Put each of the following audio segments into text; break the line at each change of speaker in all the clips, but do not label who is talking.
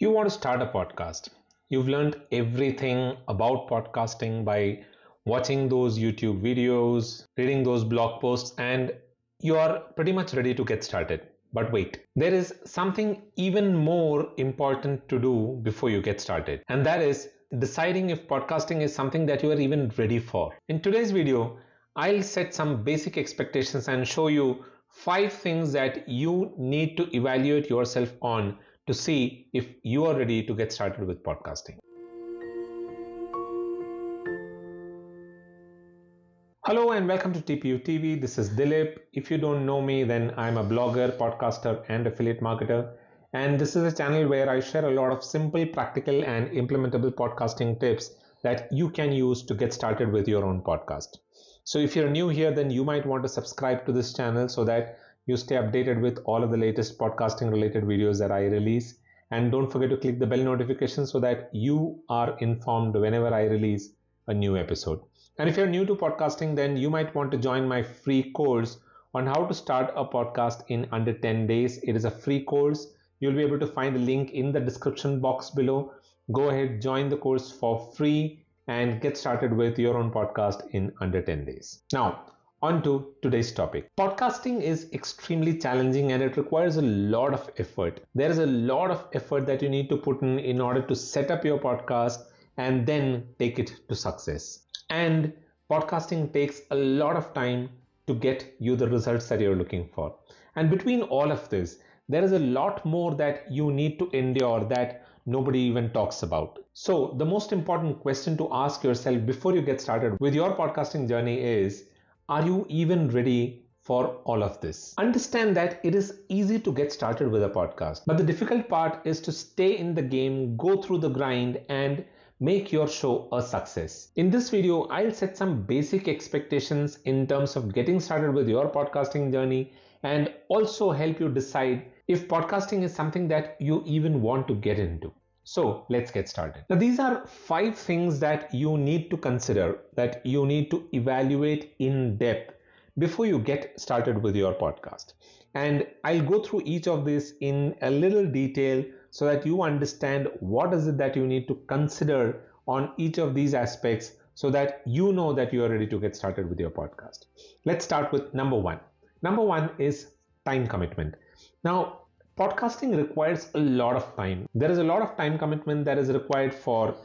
You want to start a podcast. You've learned everything about podcasting by watching those YouTube videos, reading those blog posts, and you are pretty much ready to get started. But wait, there is something even more important to do before you get started, and that is deciding if podcasting is something that you are even ready for. In today's video, I'll set some basic expectations and show you 5 things that you need to evaluate yourself on to see if you are ready to get started with podcasting. Hello and welcome to TPU TV. This is Dilip. If you don't know me, then I'm a blogger, podcaster, and affiliate marketer. And this is a channel where I share a lot of simple, practical, and implementable podcasting tips that you can use to get started with your own podcast. So if you're new here, then you might want to subscribe to this channel so that you stay updated with all of the latest podcasting related videos that I release. And don't forget to click the bell notification so that you are informed whenever I release a new episode. And if you're new to podcasting, then you might want to join my free course on how to start a podcast in under 10 days. It is a free course. You'll be able to find a link in the description box below. Go ahead, join the course for free and get started with your own podcast in under 10 days. Now, on to today's topic. Podcasting is extremely challenging and it requires a lot of effort. There is a lot of effort that you need to put in order to set up your podcast and then take it to success. And podcasting takes a lot of time to get you the results that you're looking for. And between all of this, there is a lot more that you need to endure that nobody even talks about. So the most important question to ask yourself before you get started with your podcasting journey is, are you even ready for all of this? Understand that it is easy to get started with a podcast, but the difficult part is to stay in the game, go through the grind, and make your show a success. In this video, I'll set some basic expectations in terms of getting started with your podcasting journey and also help you decide if podcasting is something that you even want to get into. So let's get started. Now, these are 5 things that you need to consider, that you need to evaluate in depth before you get started with your podcast. And I'll go through each of these in a little detail so that you understand what is it that you need to consider on each of these aspects so that you know that you are ready to get started with your podcast. Let's start with number 1. Number 1 is time commitment. Now, podcasting requires a lot of time. There is a lot of time commitment that is required for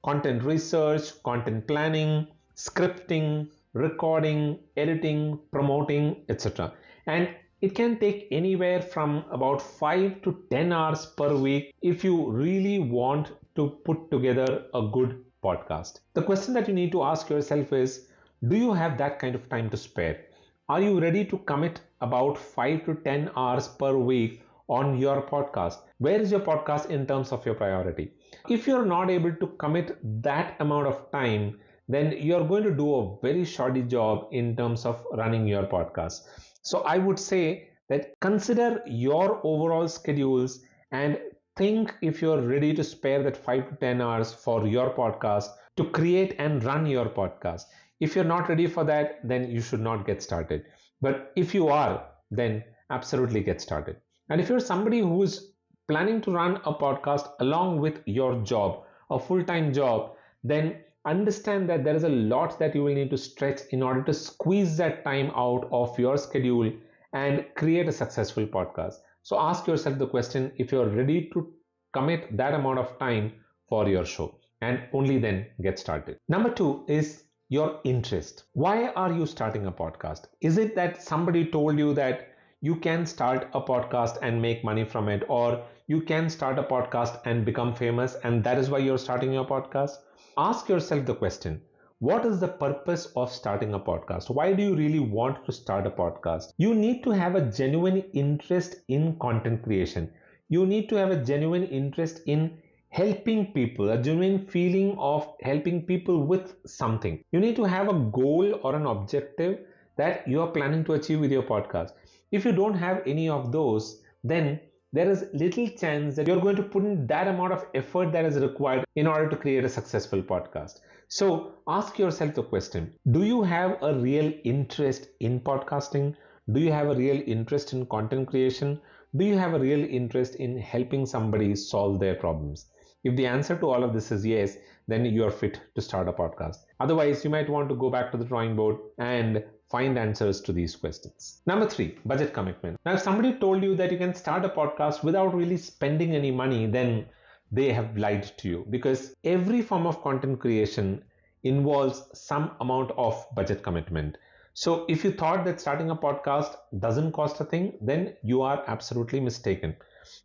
content research, content planning, scripting, recording, editing, promoting, etc. And it can take anywhere from about 5 to 10 hours per week if you really want to put together a good podcast. The question that you need to ask yourself is, do you have that kind of time to spare? Are you ready to commit about 5 to 10 hours per week on your podcast? Where is your podcast in terms of your priority? If you're not able to commit that amount of time, then you're going to do a very shoddy job in terms of running your podcast. So I would say that consider your overall schedules and think if you're ready to spare that 5 to 10 hours for your podcast to create and run your podcast. If you're not ready for that, then you should not get started. But if you are, then absolutely get started. And if you're somebody who is planning to run a podcast along with your job, a full-time job, then understand that there is a lot that you will need to stretch in order to squeeze that time out of your schedule and create a successful podcast. So ask yourself the question if you're ready to commit that amount of time for your show, and only then get started. Number 2 is your interest. Why are you starting a podcast? Is it that somebody told you that you can start a podcast and make money from it, or you can start a podcast and become famous and that is why you're starting your podcast? Ask yourself the question, what is the purpose of starting a podcast? Why do you really want to start a podcast? You need to have a genuine interest in content creation. You need to have a genuine interest in helping people, a genuine feeling of helping people with something. You need to have a goal or an objective that you are planning to achieve with your podcast. If you don't have any of those, then there is little chance that you're going to put in that amount of effort that is required in order to create a successful podcast. So ask yourself the question, do you have a real interest in podcasting? Do you have a real interest in content creation? Do you have a real interest in helping somebody solve their problems? If the answer to all of this is yes, then you are fit to start a podcast. Otherwise, you might want to go back to the drawing board and find answers to these questions. Number three, budget commitment. Now, if somebody told you that you can start a podcast without really spending any money, then they have lied to you, because every form of content creation involves some amount of budget commitment. So if you thought that starting a podcast doesn't cost a thing, then you are absolutely mistaken.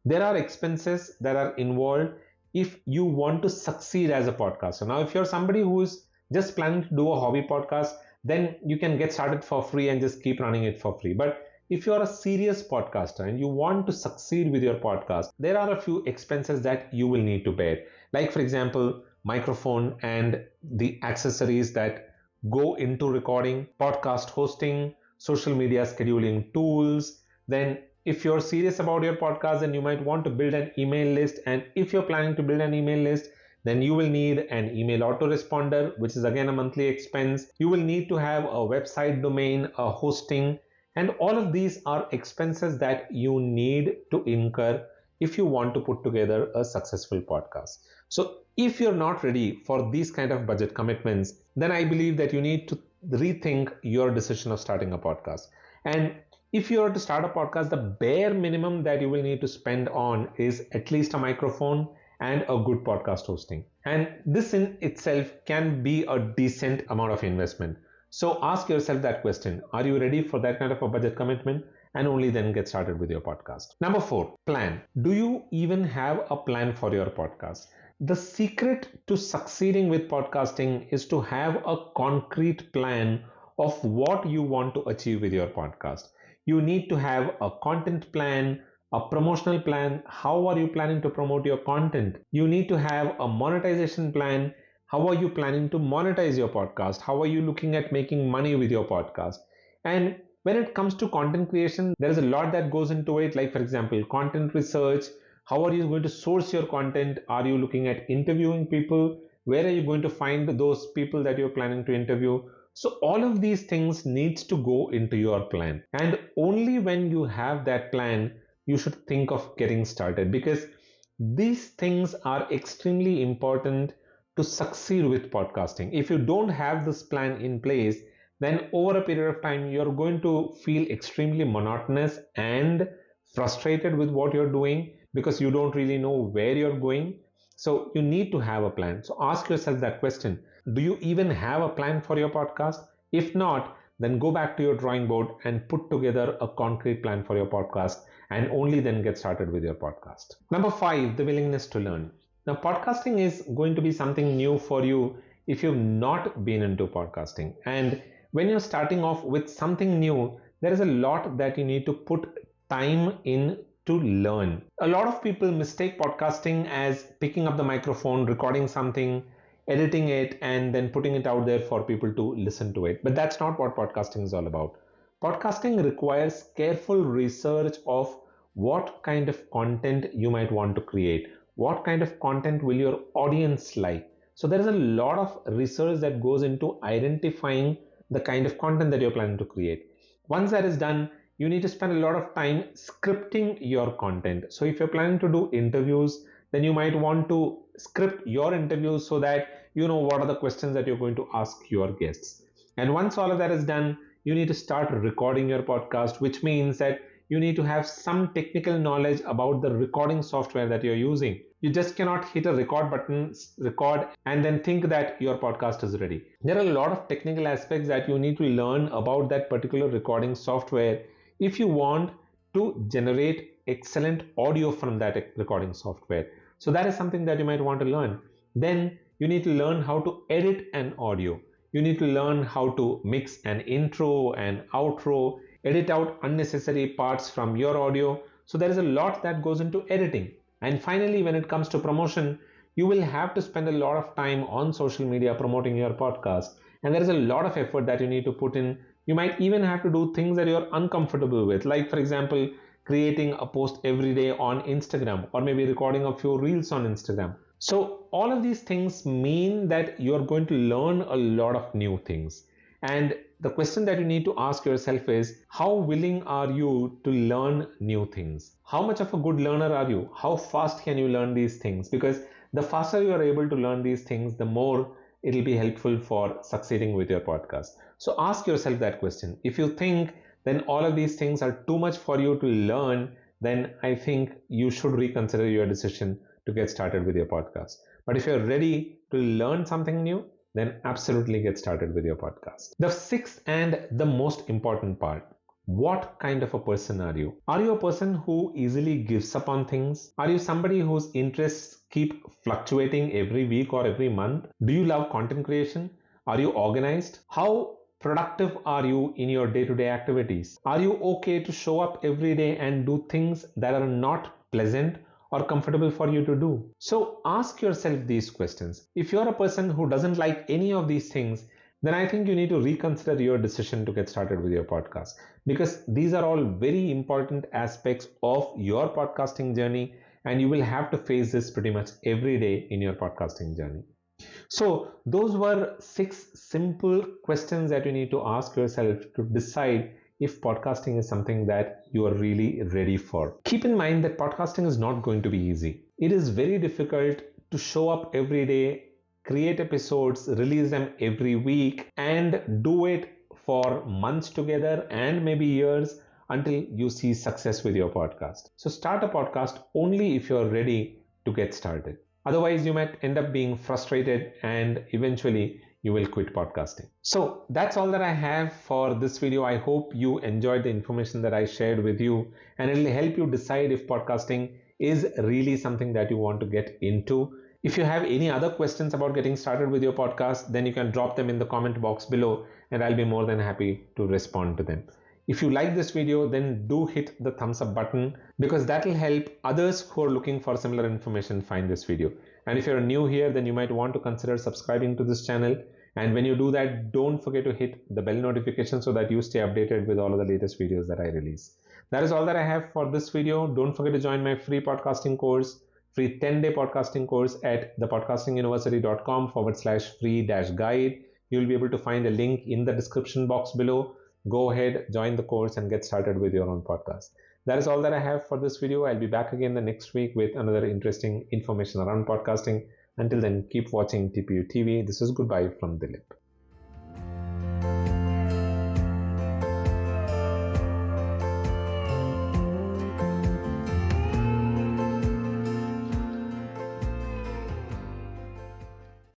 There are expenses that are involved if you want to succeed as a podcaster. Now, if you're somebody who is just planning to do a hobby podcast, then you can get started for free and just keep running it for free. But if you're a serious podcaster and you want to succeed with your podcast, there are a few expenses that you will need to bear. Like, for example, microphone and the accessories that go into recording, podcast hosting, social media scheduling tools. Then if you're serious about your podcast, then you might want to build an email list. And if you're planning to build an email list, then you will need an email autoresponder, which is again a monthly expense. You will need to have a website domain, a hosting, and all of these are expenses that you need to incur if you want to put together a successful podcast. So if you're not ready for these kind of budget commitments, then I believe that you need to rethink your decision of starting a podcast. And if you are to start a podcast, the bare minimum that you will need to spend on is at least a microphone and a good podcast hosting. And this in itself can be a decent amount of investment. So ask yourself that question. Are you ready for that kind of a budget commitment? And only then get started with your podcast. Number four, plan. Do you even have a plan for your podcast? The secret to succeeding with podcasting is to have a concrete plan of what you want to achieve with your podcast. You need to have a content plan, a promotional plan. How are you planning to promote your content? You need to have a monetization plan. How are you planning to monetize your podcast? How are you looking at making money with your podcast? And when it comes to content creation, there is a lot that goes into it. Like, for example, content research. How are you going to source your content? Are you looking at interviewing people? Where are you going to find those people that you're planning to interview? So all of these things needs to go into your plan. And only when you have that plan, you should think of getting started, because these things are extremely important to succeed with podcasting. If you don't have this plan in place, then over a period of time, you're going to feel extremely monotonous and frustrated with what you're doing, because you don't really know where you're going. So you need to have a plan. So ask yourself that question. Do you even have a plan for your podcast? If not, then go back to your drawing board and put together a concrete plan for your podcast, and only then get started with your podcast. Number five, the willingness to learn. Now, podcasting is going to be something new for you if you've not been into podcasting. And when you're starting off with something new, there is a lot that you need to put time in to learn. A lot of people mistake podcasting as picking up the microphone, recording something, editing it, and then putting it out there for people to listen to it. But that's not what podcasting is all about. Podcasting requires careful research of what kind of content you might want to create. What kind of content will your audience like? So there is a lot of research that goes into identifying the kind of content that you're planning to create. Once that is done, you need to spend a lot of time scripting your content. So if you're planning to do interviews, then you might want to script your interviews so that you know what are the questions that you're going to ask your guests. And once all of that is done, you need to start recording your podcast, which means that you need to have some technical knowledge about the recording software that you're using. You just cannot hit a record button, record, and then think that your podcast is ready. There are a lot of technical aspects that you need to learn about that particular recording software if you want to generate excellent audio from that recording software. So that is something that you might want to learn. Then you need to learn how to edit an audio. You need to learn how to mix an intro and outro, edit out unnecessary parts from your audio. So there is a lot that goes into editing. And finally, when it comes to promotion, you will have to spend a lot of time on social media promoting your podcast. And there is a lot of effort that you need to put in. You might even have to do things that you're uncomfortable with, like, for example, creating a post every day on Instagram, or maybe recording a few reels on Instagram. So all of these things mean that you're going to learn a lot of new things. And the question that you need to ask yourself is, how willing are you to learn new things? How much of a good learner are you? How fast can you learn these things? Because the faster you are able to learn these things, the more it'll be helpful for succeeding with your podcast. So ask yourself that question. If you think then all of these things are too much for you to learn, then I think you should reconsider your decision to get started with your podcast. But if you're ready to learn something new, then absolutely get started with your podcast. The sixth and the most important part: what kind of a person are you? Are you a person who easily gives up on things? Are you somebody whose interests keep fluctuating every week or every month? Do you love content creation? Are you organized? How productive are you in your day-to-day activities? Are you okay to show up every day and do things that are not pleasant or comfortable for you to do? So ask yourself these questions. If you're a person who doesn't like any of these things, then I think you need to reconsider your decision to get started with your podcast, because these are all very important aspects of your podcasting journey, and you will have to face this pretty much every day in your podcasting journey. So those were 6 simple questions that you need to ask yourself to decide if podcasting is something that you are really ready for. Keep in mind that podcasting is not going to be easy. It is very difficult to show up every day, create episodes, release them every week, and do it for months together and maybe years until you see success with your podcast. So start a podcast only if you're ready to get started. Otherwise, you might end up being frustrated and eventually you will quit podcasting. So that's all that I have for this video. I hope you enjoyed the information that I shared with you, and it will help you decide if podcasting is really something that you want to get into. If you have any other questions about getting started with your podcast, then you can drop them in the comment box below and I'll be more than happy to respond to them. If you like this video, then do hit the thumbs up button, because that will help others who are looking for similar information find this video. And if you're new here, then you might want to consider subscribing to this channel. And when you do that, don't forget to hit the bell notification so that you stay updated with all of the latest videos that I release. That is all that I have for this video. Don't forget to join my free podcasting course, free 10-day podcasting course at thepodcastinguniversity.com/free-guide. You'll be able to find a link in the description box below. Go ahead, join the course and get started with your own podcast. That is all that I have for this video. I'll be back again the next week with another interesting information around podcasting. Until then, keep watching TPU TV. This is goodbye from Dilip.